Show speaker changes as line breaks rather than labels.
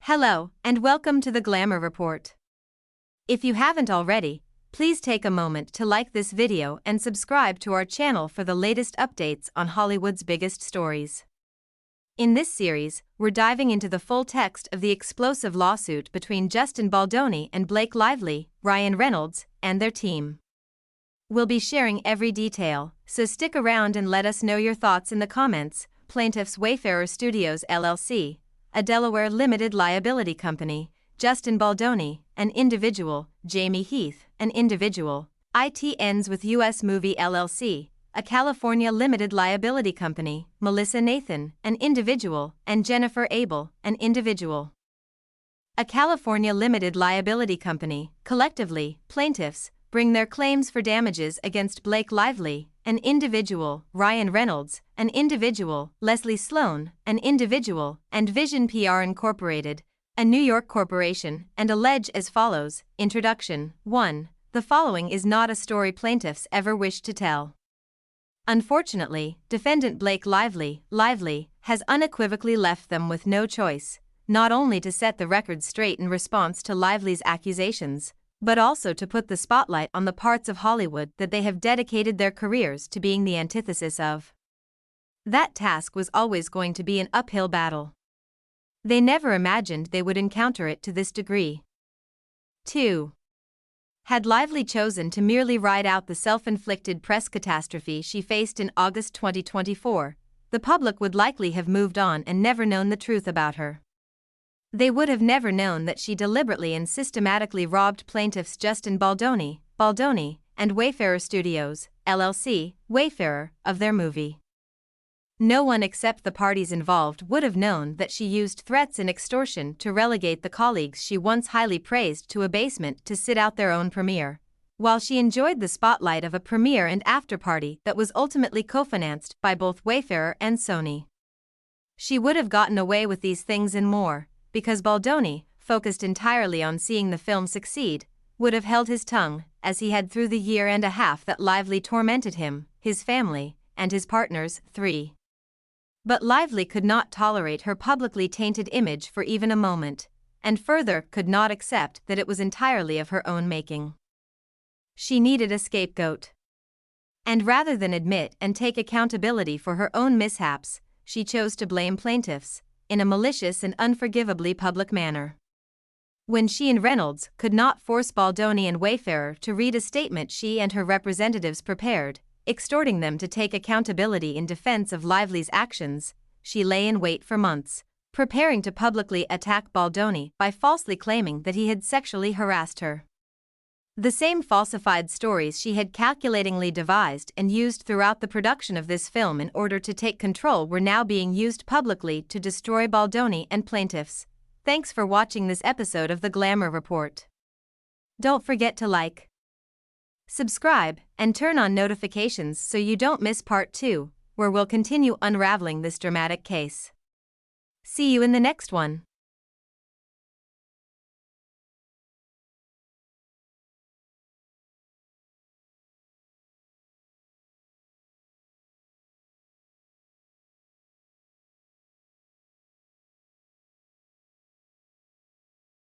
Hello, and welcome to the Glamour Report. If you haven't already, please take a moment to like this video and subscribe to our channel for the latest updates on Hollywood's biggest stories. In this series, we're diving into the full text of the explosive lawsuit between Justin Baldoni and Blake Lively, Ryan Reynolds, and their team. We'll be sharing every detail, so stick around and let us know your thoughts in the comments. Plaintiffs Wayfarer Studios LLC, a Delaware limited liability company, Justin Baldoni, an individual, Jamie Heath, an individual, it ends with U.S. Movie LLC, a California limited liability company, Melissa Nathan, an individual, and Jennifer Abel, an individual. A California limited liability company, collectively, plaintiffs, bring their claims for damages against Blake Lively, an individual, Ryan Reynolds, an individual, Leslie Sloan, an individual, and Vision PR Incorporated, a New York corporation, and allege as follows. Introduction 1. The following is not a story plaintiffs ever wished to tell. Unfortunately, defendant Blake Lively has unequivocally left them with no choice, not only to set the record straight in response to Lively's accusations, but also to put the spotlight on the parts of Hollywood that they have dedicated their careers to being the antithesis of. That task was always going to be an uphill battle. They never imagined they would encounter it to this degree. 2. Had Lively chosen to merely ride out the self-inflicted press catastrophe she faced in August 2024, the public would likely have moved on and never known the truth about her. They would have never known that she deliberately and systematically robbed plaintiffs Justin Baldoni, and Wayfarer Studios, LLC, Wayfarer, of their movie. No one except the parties involved would have known that she used threats and extortion to relegate the colleagues she once highly praised to a basement to sit out their own premiere, while she enjoyed the spotlight of a premiere and after-party that was ultimately co-financed by both Wayfarer and Sony. She would have gotten away with these things and more, because Baldoni, focused entirely on seeing the film succeed, would have held his tongue, as he had through the year and a half that Lively tormented him, his family, and his partners. 3. But Lively could not tolerate her publicly tainted image for even a moment, and further could not accept that it was entirely of her own making. She needed a scapegoat. And rather than admit and take accountability for her own mishaps, she chose to blame plaintiffs, in a malicious and unforgivably public manner. When she and Reynolds could not force Baldoni and Wayfarer to read a statement she and her representatives prepared, extorting them to take accountability in defense of Lively's actions, she lay in wait for months, preparing to publicly attack Baldoni by falsely claiming that he had sexually harassed her. The same falsified stories she had calculatingly devised and used throughout the production of this film in order to take control were now being used publicly to destroy Baldoni and plaintiffs. Thanks for watching this episode of the Glamour Report. Don't forget to like, subscribe, and turn on notifications so you don't miss part 2, where we'll continue unraveling this dramatic case. See you in the next one.